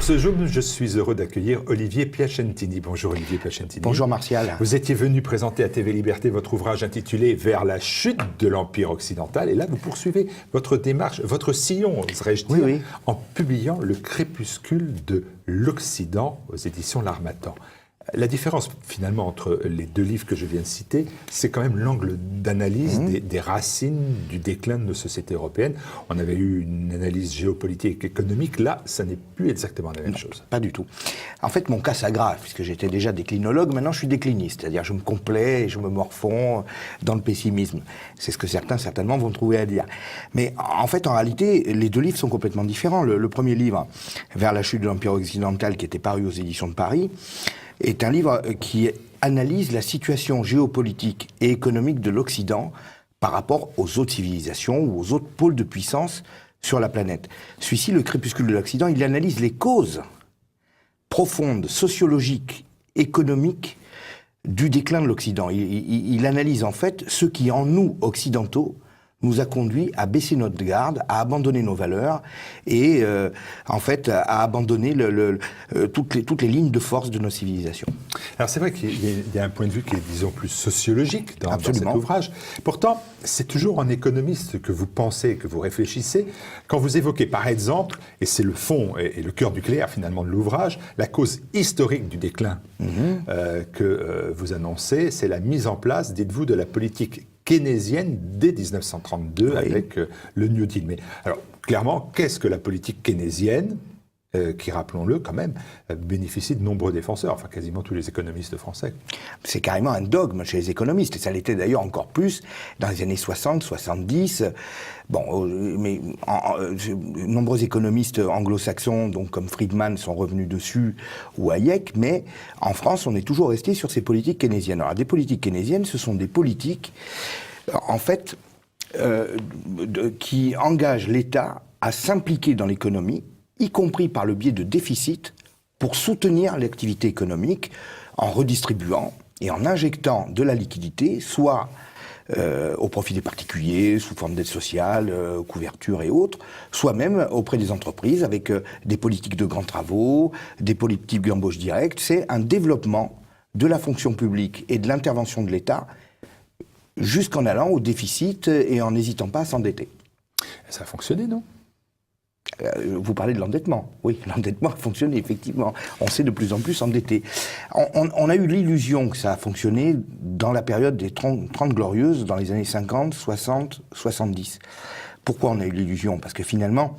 ce jour, je suis heureux d'accueillir Olivier Piacentini. Bonjour Olivier Piacentini. Bonjour Martial. Vous étiez venu présenter à TV Liberté votre ouvrage intitulé « Vers la chute de l'Empire occidental ». Et là, vous poursuivez votre démarche, votre sillon, oserais-je dire, oui. en publiant « Le crépuscule de l'Occident » aux éditions L'Harmattan. La différence, finalement, entre les deux livres que je viens de citer, c'est quand même l'angle d'analyse des racines du déclin de nos sociétés européennes. On avait eu une analyse géopolitique et économique. Là, ça n'est plus exactement la même chose. Pas du tout. En fait, mon cas s'aggrave, puisque j'étais déjà déclinologue. Maintenant, je suis décliniste. C'est-à-dire, je me complais et je me morfonds dans le pessimisme. C'est ce que certains, certainement, vont trouver à dire. Mais en fait, en réalité, les deux livres sont complètement différents. Le premier livre, Vers la chute de l'Empire occidental, qui était paru aux éditions de Paris, est un livre qui analyse la situation géopolitique et économique de l'Occident par rapport aux autres civilisations ou aux autres pôles de puissance sur la planète. Celui-ci, Le crépuscule de l'Occident, il analyse les causes profondes, sociologiques, économiques du déclin de l'Occident. Il analyse en fait ce qui, en nous, occidentaux, nous a conduit à baisser notre garde, à abandonner nos valeurs et en fait à abandonner toutes les lignes de force de nos civilisations. Alors c'est vrai qu'il y a un point de vue qui est, disons, plus sociologique dans cet ouvrage. Pourtant, c'est toujours en économiste que vous pensez, que vous réfléchissez, quand vous évoquez par exemple, et c'est le fond et le cœur nucléaire finalement de l'ouvrage, la cause historique du déclin que vous annoncez, c'est la mise en place, dites-vous, de la politique keynésienne dès 1932 avec le New Deal. Mais alors, clairement, qu'est-ce que la politique keynésienne qui, rappelons-le quand même, bénéficie de nombreux défenseurs, enfin quasiment tous les économistes français. C'est carrément un dogme chez les économistes, et ça l'était d'ailleurs encore plus dans les années 60, 70. Bon, mais nombreux économistes anglo-saxons, donc comme Friedman, sont revenus dessus, ou Hayek, mais en France, on est toujours resté sur ces politiques keynésiennes. Alors, des politiques keynésiennes, ce sont des politiques, en fait, qui engagent l'État à s'impliquer dans l'économie, y compris par le biais de déficits, pour soutenir l'activité économique en redistribuant et en injectant de la liquidité, soit au profit des particuliers, sous forme d'aide sociale, couverture et autres, soit même auprès des entreprises, avec des politiques de grands travaux, des politiques d'embauche directe. C'est un développement de la fonction publique et de l'intervention de l'État jusqu'en allant au déficit et en n'hésitant pas à s'endetter. Ça a fonctionné, non ? Vous parlez de l'endettement. Oui, l'endettement a fonctionné, effectivement. On s'est de plus en plus endetté. On a eu l'illusion que ça a fonctionné dans la période des 30 glorieuses, dans les années 50, 60, 70. Pourquoi on a eu l'illusion ? Parce que finalement,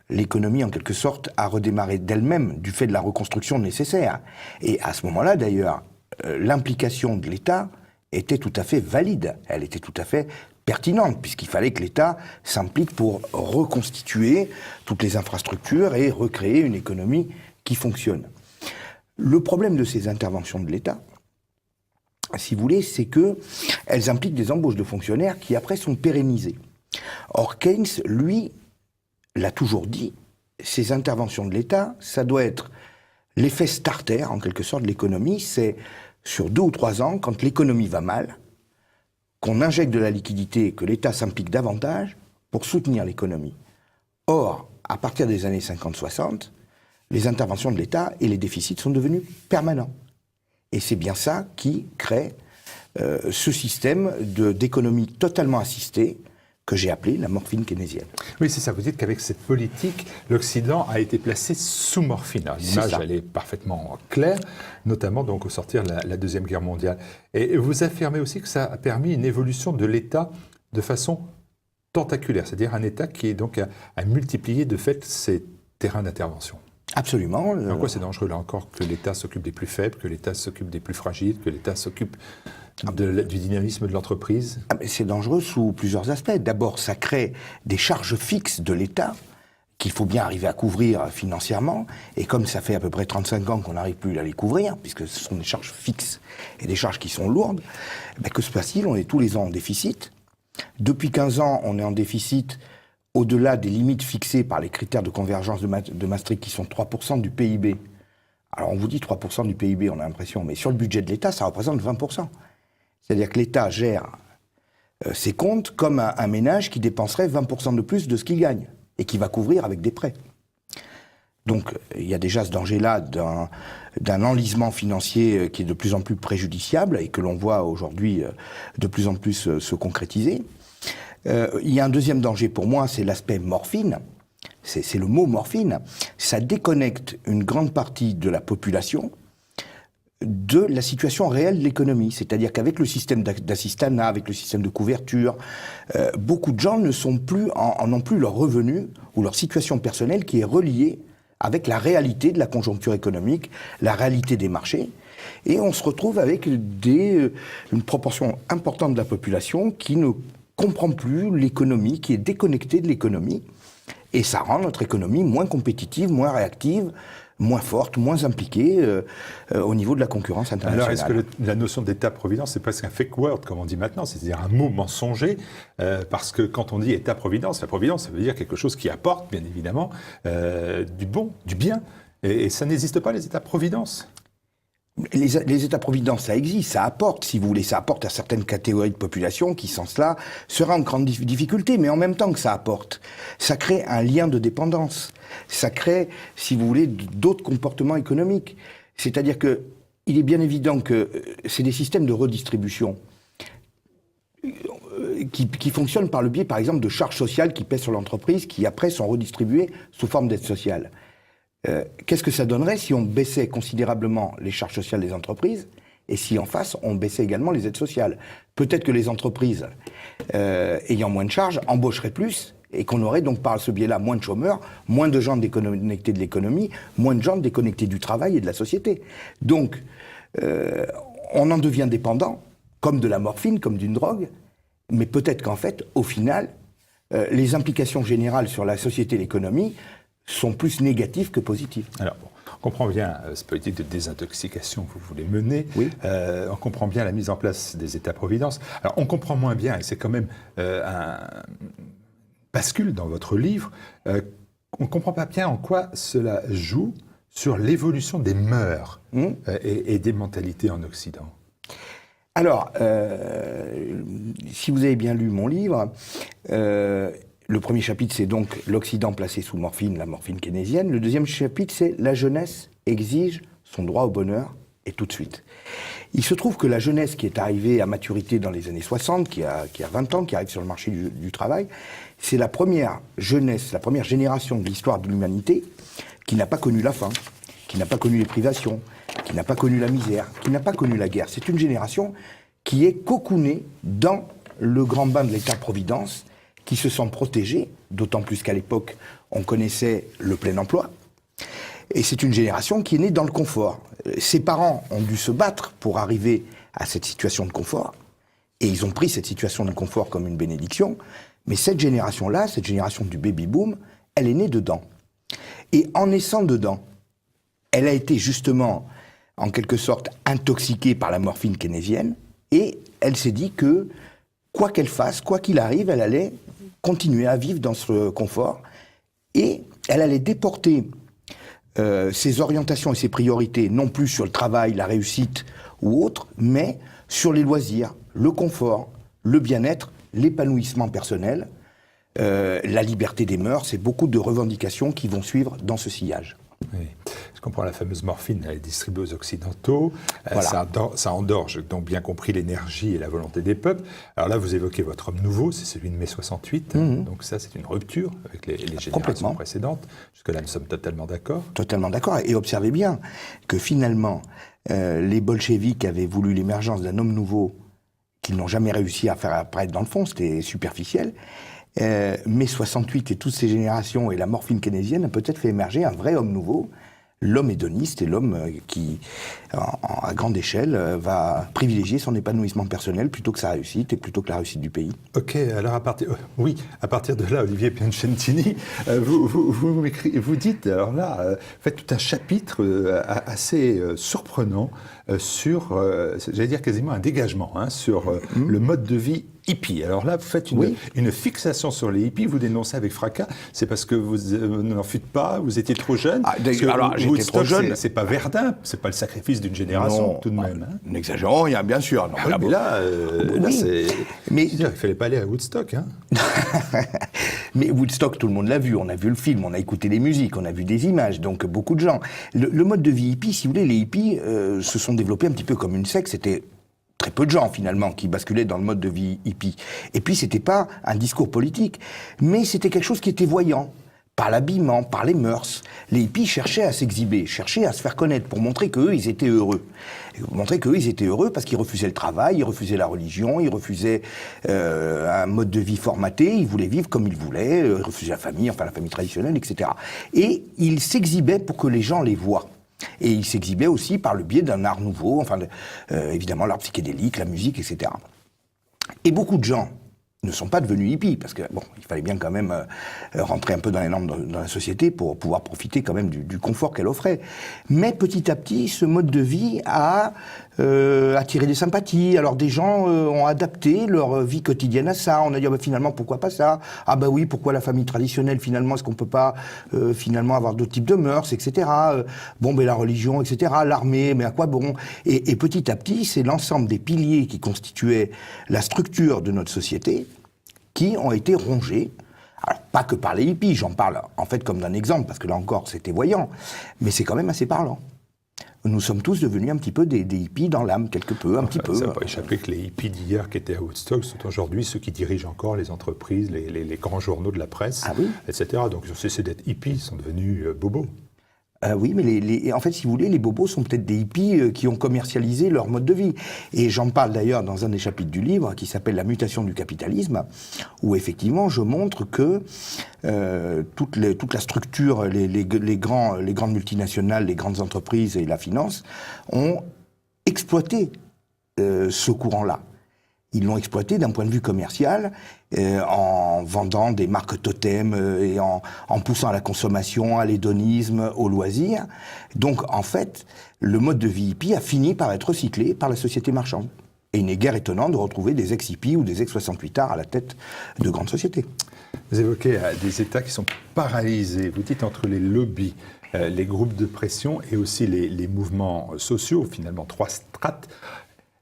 l'économie, en quelque sorte, a redémarré d'elle-même du fait de la reconstruction nécessaire. Et à ce moment-là, d'ailleurs, l'implication de l'État était tout à fait valide. Elle était tout à fait pertinente, puisqu'il fallait que l'État s'implique pour reconstituer toutes les infrastructures et recréer une économie qui fonctionne. Le problème de ces interventions de l'État, si vous voulez, c'est qu'elles impliquent des embauches de fonctionnaires qui après sont pérennisées. Or, Keynes, lui, l'a toujours dit, ces interventions de l'État, ça doit être l'effet starter, en quelque sorte, de l'économie. C'est sur 2 ou 3 ans, quand l'économie va mal, qu'on injecte de la liquidité et que l'État s'implique davantage pour soutenir l'économie. Or, à partir des années 50-60, les interventions de l'État et les déficits sont devenus permanents. Et c'est bien ça qui crée ce système d'économie totalement assistée que j'ai appelé la morphine keynésienne. Oui, c'est ça. Vous dites qu'avec cette politique, l'Occident a été placé sous morphine. L'image, elle est parfaitement claire, notamment donc au sortir de la Deuxième Guerre mondiale. Et vous affirmez aussi que ça a permis une évolution de l'État de façon tentaculaire, c'est-à-dire un État qui est donc a multiplié de fait ses terrains d'intervention. Absolument. En quoi c'est dangereux, là encore, que l'État s'occupe des plus faibles, que l'État s'occupe des plus fragiles, que l'État s'occupe du dynamisme de l'entreprise ? C'est dangereux sous plusieurs aspects. D'abord, ça crée des charges fixes de l'État qu'il faut bien arriver à couvrir financièrement. Et comme ça fait à peu près 35 ans qu'on n'arrive plus à les couvrir, puisque ce sont des charges fixes et des charges qui sont lourdes, que se passe-t-il ? On est tous les ans en déficit. Depuis 15 ans, on est en déficit au-delà des limites fixées par les critères de convergence de Maastricht, qui sont 3% du PIB. Alors on vous dit 3% du PIB, on a l'impression, mais sur le budget de l'État, ça représente 20%. C'est-à-dire que l'État gère ses comptes comme un ménage qui dépenserait 20% de plus de ce qu'il gagne, et qui va couvrir avec des prêts. Donc il y a déjà ce danger-là d'un enlisement financier qui est de plus en plus préjudiciable et que l'on voit aujourd'hui de plus en plus se concrétiser. Il y a un deuxième danger pour moi, c'est l'aspect morphine. C'est le mot morphine. Ça déconnecte une grande partie de la population de la situation réelle de l'économie. C'est-à-dire qu'avec le système d'assistanat, avec le système de couverture, beaucoup de gens n'ont plus leur revenu ou leur situation personnelle qui est reliée avec la réalité de la conjoncture économique, la réalité des marchés. Et on se retrouve avec une proportion importante de la population qui ne comprend plus l'économie, qui est déconnectée de l'économie. Et ça rend notre économie moins compétitive, moins réactive, moins forte, moins impliquée au niveau de la concurrence internationale. Alors, est-ce que la notion d'État-providence, c'est presque un fake word, comme on dit maintenant, c'est-à-dire un mot mensonger, parce que quand on dit État-providence, la providence, ça veut dire quelque chose qui apporte, bien évidemment, du bon, du bien, et ça n'existe pas, les États-providence. Les États-providence, ça existe, ça apporte, si vous voulez, ça apporte à certaines catégories de population qui, sans cela, seraient en grande difficulté. Mais en même temps que ça apporte, ça crée un lien de dépendance. Ça crée, si vous voulez, d'autres comportements économiques. C'est-à-dire que il est bien évident que c'est des systèmes de redistribution qui fonctionnent par le biais, par exemple, de charges sociales qui pèsent sur l'entreprise, qui après sont redistribuées sous forme d'aide sociale. Qu'est-ce que ça donnerait si on baissait considérablement les charges sociales des entreprises et si en face on baissait également les aides sociales? Peut-être que les entreprises ayant moins de charges embaucheraient plus et qu'on aurait donc par ce biais-là moins de chômeurs, moins de gens déconnectés de l'économie, moins de gens déconnectés du travail et de la société. Donc on en devient dépendant, comme de la morphine, comme d'une drogue, mais peut-être qu'en fait, au final, les implications générales sur la société et l'économie sont plus négatives que positives. Alors, on comprend bien cette politique de désintoxication que vous voulez mener. Oui. On comprend bien la mise en place des États-providence. Alors, on comprend moins bien, et c'est quand même un bascule dans votre livre, on ne comprend pas bien en quoi cela joue sur l'évolution des mœurs et des mentalités en Occident. Alors, si vous avez bien lu mon livre, le premier chapitre, c'est donc l'Occident placé sous morphine, la morphine keynésienne. Le deuxième chapitre, c'est la jeunesse exige son droit au bonheur, et tout de suite. Il se trouve que la jeunesse qui est arrivée à maturité dans les années 60, qui a 20 ans, qui arrive sur le marché du travail, c'est la première jeunesse, la première génération de l'histoire de l'humanité qui n'a pas connu la faim, qui n'a pas connu les privations, qui n'a pas connu la misère, qui n'a pas connu la guerre. C'est une génération qui est cocoonée dans le grand bain de l'État-providence, qui se sent protégée, d'autant plus qu'à l'époque, on connaissait le plein emploi. Et c'est une génération qui est née dans le confort. Ses parents ont dû se battre pour arriver à cette situation de confort, et ils ont pris cette situation de confort comme une bénédiction, mais cette génération-là, cette génération du baby-boom, elle est née dedans. Et en naissant dedans, elle a été justement, en quelque sorte, intoxiquée par la morphine keynésienne, et elle s'est dit que, quoi qu'elle fasse, quoi qu'il arrive, elle allait continuer à vivre dans ce confort, et elle allait déporter ses orientations et ses priorités, non plus sur le travail, la réussite ou autre, mais sur les loisirs, le confort, le bien-être, l'épanouissement personnel, la liberté des mœurs. C'est beaucoup de revendications qui vont suivre dans ce sillage. Oui. Je comprends, la fameuse morphine, elle est distribuée aux Occidentaux, voilà. Ça endorge, donc bien compris, l'énergie et la volonté des peuples. Alors là, vous évoquez votre homme nouveau, c'est celui de mai 68, donc ça c'est une rupture avec les générations précédentes. Jusque-là, nous sommes totalement d'accord. Totalement d'accord, et observez bien que finalement, les bolcheviks avaient voulu l'émergence d'un homme nouveau qu'ils n'ont jamais réussi à faire apparaître dans le fond, c'était superficiel. Mai 68 et toutes ces générations et la morphine keynésienne a peut-être fait émerger un vrai homme nouveau, l'homme hédoniste et l'homme qui, à grande échelle, va privilégier son épanouissement personnel plutôt que sa réussite et plutôt que la réussite du pays. Ok, alors à partir de là, Olivier Piacentini, vous dites, alors là, faites tout un chapitre assez surprenant sur, j'allais dire quasiment un dégagement, sur le mode de vie hippie. Alors là, vous faites une fixation sur les hippies, vous dénoncez avec fracas, c'est parce que vous n'en fûtes pas, vous étiez trop jeune. Alors, j'étais trop jeune. C'est pas Verdun, c'est pas le sacrifice d'une génération, tout de même. N'exagérons rien, bien sûr. Non, mais là, c'est... Mais il fallait pas aller à Woodstock. Mais Woodstock, tout le monde l'a vu. On a vu le film, on a écouté les musiques, on a vu des images, donc beaucoup de gens. Le mode de vie hippie, si vous voulez, les hippies se sont développés un petit peu comme une secte. C'était très peu de gens, finalement, qui basculaient dans le mode de vie hippie. Et puis, c'était pas un discours politique, mais c'était quelque chose qui était voyant. Par l'habillement, par les mœurs. Les hippies cherchaient à s'exhiber, cherchaient à se faire connaître pour montrer qu'eux, ils étaient heureux. Montrer qu'eux, ils étaient heureux parce qu'ils refusaient le travail, ils refusaient la religion, ils refusaient un mode de vie formaté, ils voulaient vivre comme ils voulaient, ils refusaient la famille traditionnelle, etc. Et ils s'exhibaient pour que les gens les voient. Et ils s'exhibaient aussi par le biais d'un art nouveau, évidemment l'art psychédélique, la musique, etc. Et beaucoup de gens ne sont pas devenus hippies, parce que, il fallait bien quand même rentrer un peu dans les normes dans la société pour pouvoir profiter quand même du confort qu'elle offrait. Mais petit à petit, ce mode de vie a attiré des sympathies. Alors des gens ont adapté leur vie quotidienne à ça. On a dit, finalement, pourquoi pas ça ? Ah bah oui, pourquoi la famille traditionnelle, finalement, est-ce qu'on peut pas finalement avoir d'autres types de mœurs, etc. La religion, etc. L'armée, mais à quoi bon ? Et petit à petit, c'est l'ensemble des piliers qui constituaient la structure de notre société qui ont été rongés. Alors, pas que par les hippies, j'en parle en fait comme d'un exemple, parce que là encore, c'était voyant, mais c'est quand même assez parlant. Nous sommes tous devenus un petit peu des hippies dans l'âme, quelque peu, un petit peu. Ça n'a pas échappé que les hippies d'hier qui étaient à Woodstock sont aujourd'hui ceux qui dirigent encore les entreprises, les grands journaux de la presse, etc. Donc ils ont cessé d'être hippies, ils sont devenus bobos. Oui, mais en fait, si vous voulez, les bobos sont peut-être des hippies qui ont commercialisé leur mode de vie. Et j'en parle d'ailleurs dans un des chapitres du livre qui s'appelle « La mutation du capitalisme », où effectivement je montre que toute la structure, les grandes multinationales, les grandes entreprises et la finance ont exploité ce courant-là. Ils l'ont exploité d'un point de vue commercial, en vendant des marques totems et en poussant à la consommation, à l'hédonisme, au loisir. Donc, en fait, le mode de vie hippie a fini par être recyclé par la société marchande. Et il n'est guère étonnant de retrouver des ex-hippies ou des ex-68ards à la tête de grandes sociétés. Vous évoquez des États qui sont paralysés. Vous dites entre les lobbies, les groupes de pression et aussi les mouvements sociaux, finalement trois strates.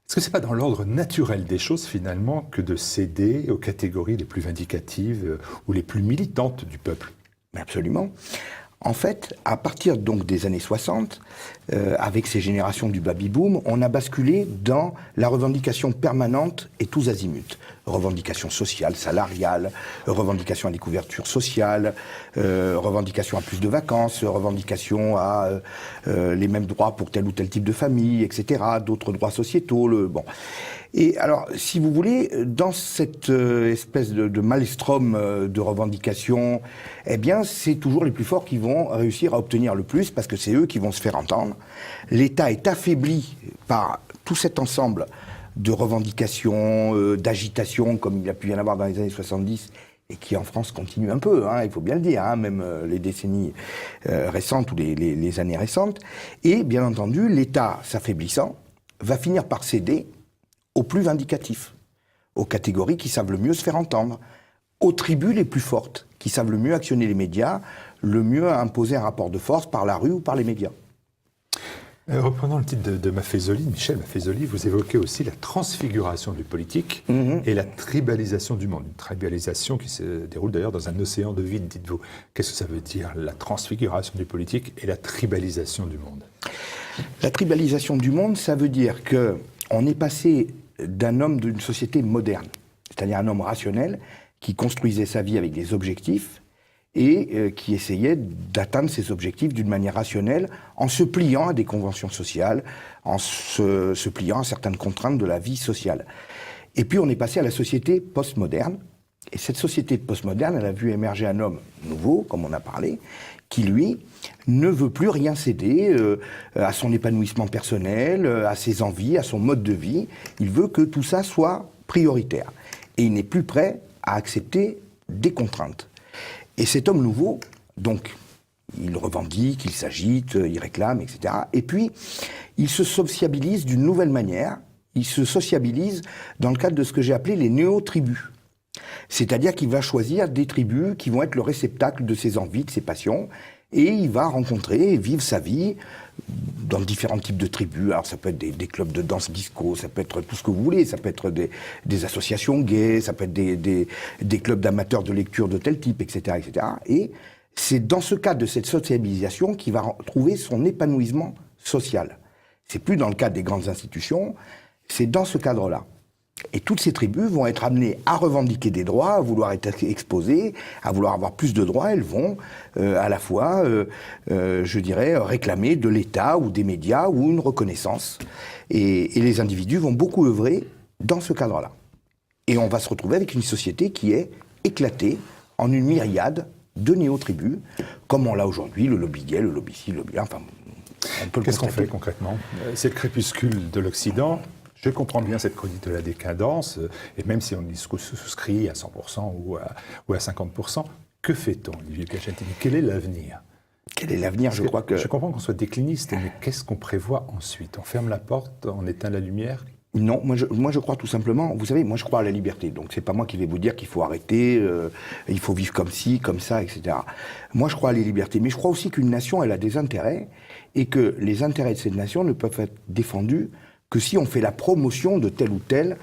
Est-ce que ce n'est pas dans l'ordre naturel des choses, finalement, que de céder aux catégories les plus vindicatives ou les plus militantes du peuple ? Absolument. En fait, à partir donc des années 60, avec ces générations du baby-boom, on a basculé dans la revendication permanente et tous azimuts. Revendication sociale, salariale, revendication à des couvertures sociales, revendication à plus de vacances, revendication à les mêmes droits pour tel ou tel type de famille, etc., d'autres droits sociétaux, Et alors, si vous voulez, dans cette espèce de maelstrom de revendications, eh bien, c'est toujours les plus forts qui vont réussir à obtenir le plus, parce que c'est eux qui vont se faire entendre. L'État est affaibli par tout cet ensemble de revendications, d'agitations, comme il y a pu y en avoir dans les années 70, et qui en France continue un peu, il faut bien le dire, même les décennies récentes ou les années récentes. Et bien entendu, l'État, s'affaiblissant, va finir par céder aux plus vindicatifs, aux catégories qui savent le mieux se faire entendre, aux tribus les plus fortes, qui savent le mieux actionner les médias, le mieux imposer un rapport de force par la rue ou par les médias. Reprenons le titre de Maffezoli, Michel Maffezoli, vous évoquez aussi la transfiguration du politique et la tribalisation du monde. Une tribalisation qui se déroule d'ailleurs dans un océan de vide, dites-vous. Qu'est-ce que ça veut dire, la transfiguration du politique et la tribalisation du monde ? La tribalisation du monde, ça veut dire que on est passé d'un homme d'une société moderne, c'est-à-dire un homme rationnel qui construisait sa vie avec des objectifs et qui essayait d'atteindre ces objectifs d'une manière rationnelle en se pliant à des conventions sociales, en se pliant à certaines contraintes de la vie sociale. Et puis on est passé à la société postmoderne, et cette société postmoderne, elle a vu émerger un homme nouveau, comme on a parlé, qui, lui, ne veut plus rien céder à son épanouissement personnel, à ses envies, à son mode de vie. Il veut que tout ça soit prioritaire. Et il n'est plus prêt à accepter des contraintes. Et cet homme nouveau, donc Ils revendiquent, ils s'agitent, ils réclament, etc. Et puis, ils se sociabilisent d'une nouvelle manière. Ils se sociabilisent dans le cadre de ce que j'ai appelé les néo-tribus. C'est-à-dire qu'il va choisir des tribus qui vont être le réceptacle de ses envies, de ses passions, et il va rencontrer et vivre sa vie dans différents types de tribus. Alors ça peut être des clubs de danse disco, ça peut être tout ce que vous voulez, ça peut être des associations gays, ça peut être des clubs d'amateurs de lecture de tel type, etc., etc. Et c'est dans ce cadre de cette sociabilisation qu'il va trouver son épanouissement social. C'est plus dans le cadre des grandes institutions, c'est dans ce cadre-là. Et toutes ces tribus vont être amenées à revendiquer des droits, à vouloir être exposées, à vouloir avoir plus de droits. Elles vont à la fois, je dirais, réclamer de l'État ou des médias ou une reconnaissance. Et les individus vont beaucoup œuvrer dans ce cadre-là. Et on va se retrouver avec une société qui est éclatée en une myriade de néo-tribus, comme on l'a aujourd'hui, le lobby gay, le lobby ci, le lobby là, enfin, on peut le constater. Qu'est-ce qu'on fait concrètement? C'est le crépuscule de l'Occident. Je comprends bien cette chronique de la décadence, et même si on y souscrit à 100% ou à 50%, que fait-on, Olivier Piacentini? Quel est l'avenir? Quel est l'avenir? Je crois que... Je comprends qu'on soit décliniste, mais qu'est-ce qu'on prévoit ensuite? On ferme la porte, on éteint la lumière? Non, moi je crois tout simplement, vous savez, moi je crois à la liberté, donc c'est pas moi qui vais vous dire qu'il faut arrêter, il faut vivre comme ci, comme ça, etc. Moi je crois à la liberté, mais je crois aussi qu'une nation, elle a des intérêts, et que les intérêts de cette nation ne peuvent être défendus que si on fait la promotion de telle ou telle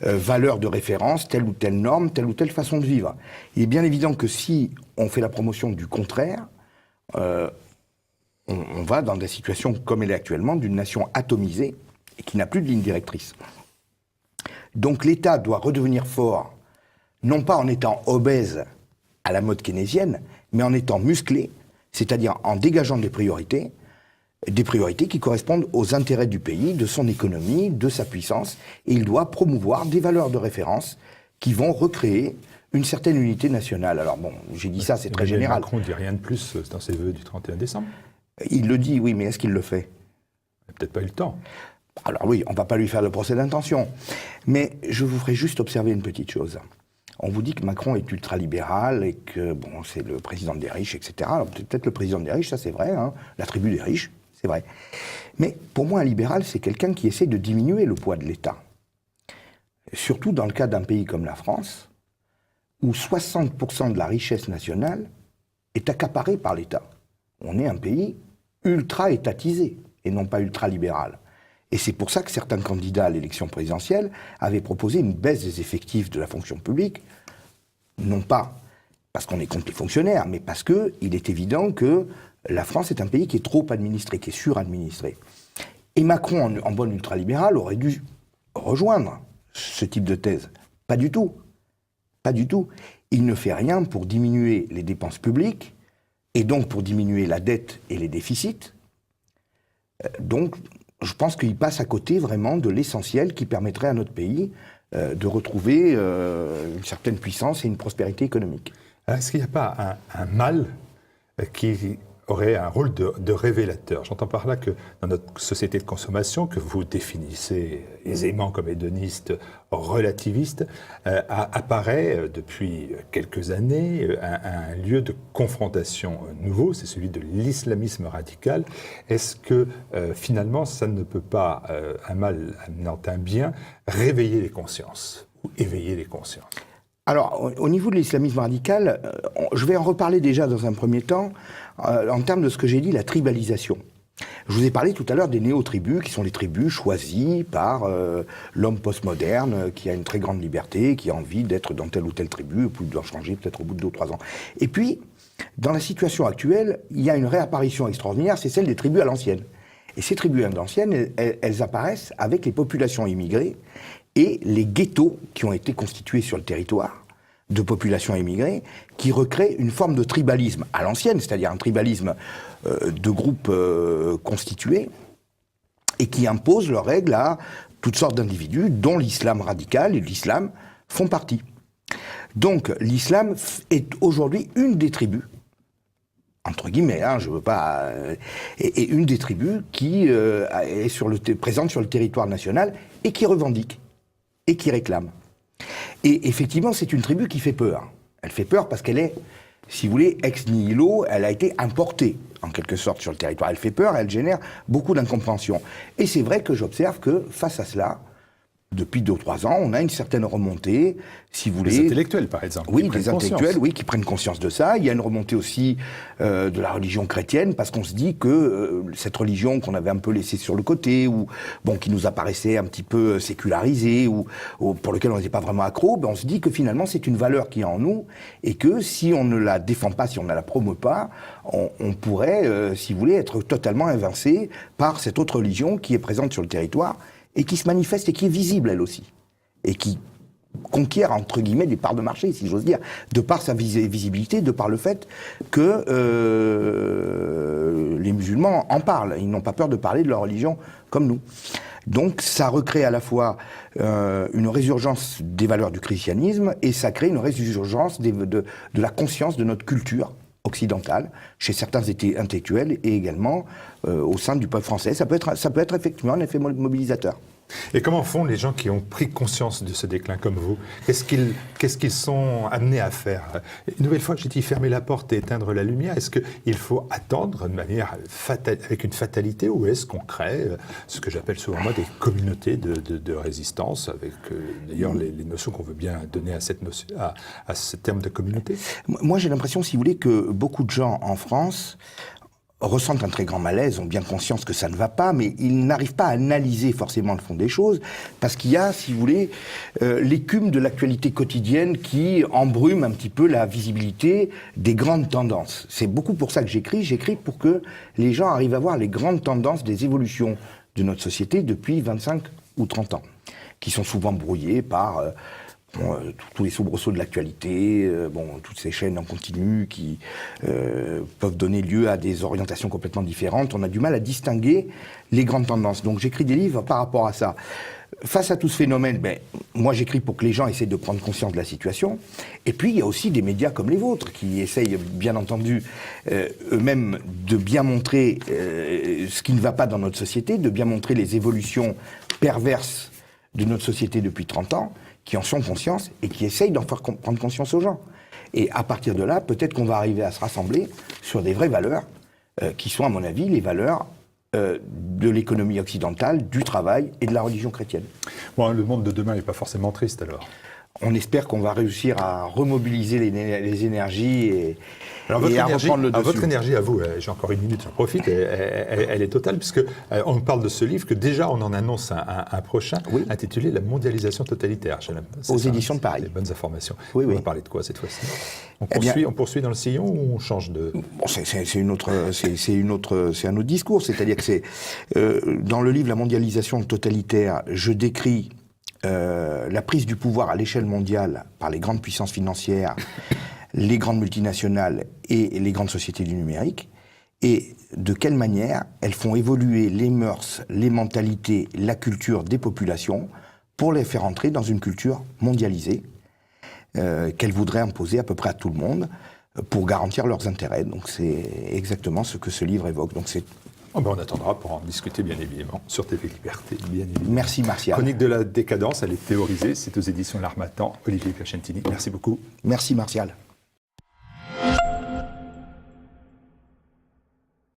valeur de référence, telle ou telle norme, telle ou telle façon de vivre. Il est bien évident que si on fait la promotion du contraire, on va dans des situations comme elle est actuellement, d'une nation atomisée et qui n'a plus de ligne directrice. Donc l'État doit redevenir fort, non pas en étant obèse à la mode keynésienne, mais en étant musclé, c'est-à-dire en dégageant des priorités qui correspondent aux intérêts du pays, de son économie, de sa puissance, et il doit promouvoir des valeurs de référence qui vont recréer une certaine unité nationale. Alors bon, j'ai dit ça, c'est très général. Macron ne dit rien de plus dans ses vœux du 31 décembre. Il le dit, oui, mais est-ce qu'il le fait? Il n'a peut-être pas eu le temps. Alors oui, on ne va pas lui faire le procès d'intention. Mais je vous ferai juste observer une petite chose. On vous dit que Macron est ultralibéral et que bon, c'est le président des riches, etc. Alors peut-être le président des riches, ça c'est vrai, hein, la tribu des riches, c'est vrai. Mais pour moi, un libéral, c'est quelqu'un qui essaie de diminuer le poids de l'État. Surtout dans le cas d'un pays comme la France, où 60% de la richesse nationale est accaparée par l'État. On est un pays ultra-étatisé et non pas ultra-libéral. Et c'est pour ça que certains candidats à l'élection présidentielle avaient proposé une baisse des effectifs de la fonction publique, non pas parce qu'on est contre les fonctionnaires, mais parce qu'il est évident que la France est un pays qui est trop administré, qui est suradministré. Et Macron, en bon ultralibéral, aurait dû rejoindre ce type de thèse. Pas du tout. Pas du tout. Il ne fait rien pour diminuer les dépenses publiques, et donc pour diminuer la dette et les déficits. Donc, je pense qu'il passe à côté vraiment de l'essentiel qui permettrait à notre pays de retrouver une certaine puissance et une prospérité économique. Alors, est-ce qu'il n'y a pas un mal qui aurait un rôle de révélateur? J'entends par là que dans notre société de consommation, que vous définissez aisément comme hédoniste, relativiste, apparaît depuis quelques années un lieu de confrontation nouveau, c'est celui de l'islamisme radical. Est-ce que finalement ça ne peut pas, un mal amenant un bien, réveiller les consciences ou éveiller les consciences? Alors, au niveau de l'islamisme radical, je vais en reparler déjà dans un premier temps, en termes de ce que j'ai dit, la tribalisation. Je vous ai parlé tout à l'heure des néo-tribus, qui sont les tribus choisies par l'homme postmoderne, qui a une très grande liberté, qui a envie d'être dans telle ou telle tribu, et puis d'en changer peut-être au bout de 2 ou 3 ans. Et puis, dans la situation actuelle, il y a une réapparition extraordinaire, c'est celle des tribus à l'ancienne. Et ces tribus à l'ancienne, elles apparaissent avec les populations immigrées, et les ghettos qui ont été constitués sur le territoire de populations immigrées, qui recréent une forme de tribalisme à l'ancienne, c'est-à-dire un tribalisme de groupes constitués, et qui imposent leurs règles à toutes sortes d'individus, dont l'islam radical et l'islam font partie. Donc l'islam est aujourd'hui une des tribus, entre guillemets, hein, je veux pas, et une des tribus qui est présente sur le territoire national et qui revendique et qui réclame. Et effectivement, c'est une tribu qui fait peur. Elle fait peur parce qu'elle est si vous voulez, ex nihilo, elle a été importée, en quelque sorte, sur le territoire. Elle fait peur, elle génère beaucoup d'incompréhension. Et c'est vrai que j'observe que, face à cela, depuis 2 ou 3 ans, on a une certaine remontée, si vous voulez... Des intellectuels, par exemple. Oui, des intellectuels, oui, qui prennent conscience de ça. Il y a une remontée aussi de la religion chrétienne, parce qu'on se dit que cette religion qu'on avait un peu laissée sur le côté, ou bon, qui nous apparaissait un petit peu sécularisée, ou pour lequel on n'était pas vraiment accro, ben on se dit que finalement c'est une valeur qui est en nous, et que si on ne la défend pas, si on ne la promeut pas, on pourrait, si vous voulez, être totalement évincé par cette autre religion qui est présente sur le territoire, et qui se manifeste et qui est visible, elle aussi. Et qui conquiert, entre guillemets, des parts de marché, si j'ose dire, de par sa visibilité, de par le fait que les musulmans en parlent. Ils n'ont pas peur de parler de leur religion comme nous. Donc ça recrée à la fois une résurgence des valeurs du christianisme, et ça crée une résurgence de la conscience de notre culture occidentale, chez certains intellectuels et également au sein du peuple français. Ça peut être effectivement un effet mobilisateur. Et comment font les gens qui ont pris conscience de ce déclin comme vous? Qu'est-ce qu'ils sont amenés à faire? Une nouvelle fois que j'ai dit fermer la porte et éteindre la lumière, est-ce qu'il faut attendre de manière avec une fatalité, ou est-ce qu'on crée ce que j'appelle souvent moi des communautés de résistance, avec d'ailleurs les notions qu'on veut bien donner à ce terme de communauté? Moi j'ai l'impression, si vous voulez, que beaucoup de gens en France ressentent un très grand malaise, ont bien conscience que ça ne va pas, mais ils n'arrivent pas à analyser forcément le fond des choses, parce qu'il y a, si vous voulez, l'écume de l'actualité quotidienne qui embrume un petit peu la visibilité des grandes tendances. C'est beaucoup pour ça que j'écris. J'écris pour que les gens arrivent à voir les grandes tendances des évolutions de notre société depuis 25 ou 30 ans, qui sont souvent brouillées par... tous les soubresauts de l'actualité, toutes ces chaînes en continu qui peuvent donner lieu à des orientations complètement différentes. On a du mal à distinguer les grandes tendances. Donc j'écris des livres par rapport à ça. Face à tout ce phénomène, moi j'écris pour que les gens essayent de prendre conscience de la situation. Et puis il y a aussi des médias comme les vôtres qui essayent bien entendu eux-mêmes de bien montrer ce qui ne va pas dans notre société, de bien montrer les évolutions perverses de notre société depuis 30 ans, qui en sont conscients et qui essayent d'en faire prendre conscience aux gens. Et à partir de là, peut-être qu'on va arriver à se rassembler sur des vraies valeurs, qui sont, à mon avis, les valeurs de l'économie occidentale, du travail et de la religion chrétienne. Bon, le monde de demain n'est pas forcément triste, alors. On espère qu'on va réussir à remobiliser les énergies alors et à reprendre le dessus. Votre énergie, à vous, j'ai encore 1 minute, j'en profite, elle est totale, puisque on parle de ce livre, que déjà on en annonce un prochain, oui, intitulé « La mondialisation totalitaire ». Aux éditions de Paris. Des bonnes informations. Oui, on oui. va parler de quoi cette fois-ci? On poursuit dans le sillon, ou on change de... Bon, c'est un autre discours, c'est-à-dire que c'est dans le livre « La mondialisation totalitaire », je décris la prise du pouvoir à l'échelle mondiale par les grandes puissances financières, les grandes multinationales et les grandes sociétés du numérique, et de quelle manière elles font évoluer les mœurs, les mentalités, la culture des populations pour les faire entrer dans une culture mondialisée qu'elles voudraient imposer à peu près à tout le monde pour garantir leurs intérêts. Donc c'est exactement ce que ce livre évoque. Donc c'est... on attendra pour en discuter, bien évidemment, sur TV Liberté, bien évidemment. Merci Martial. Chronique de la décadence, elle est théorisée, c'est aux éditions L'Harmattan. Olivier Piacentini, merci beaucoup. Merci Martial.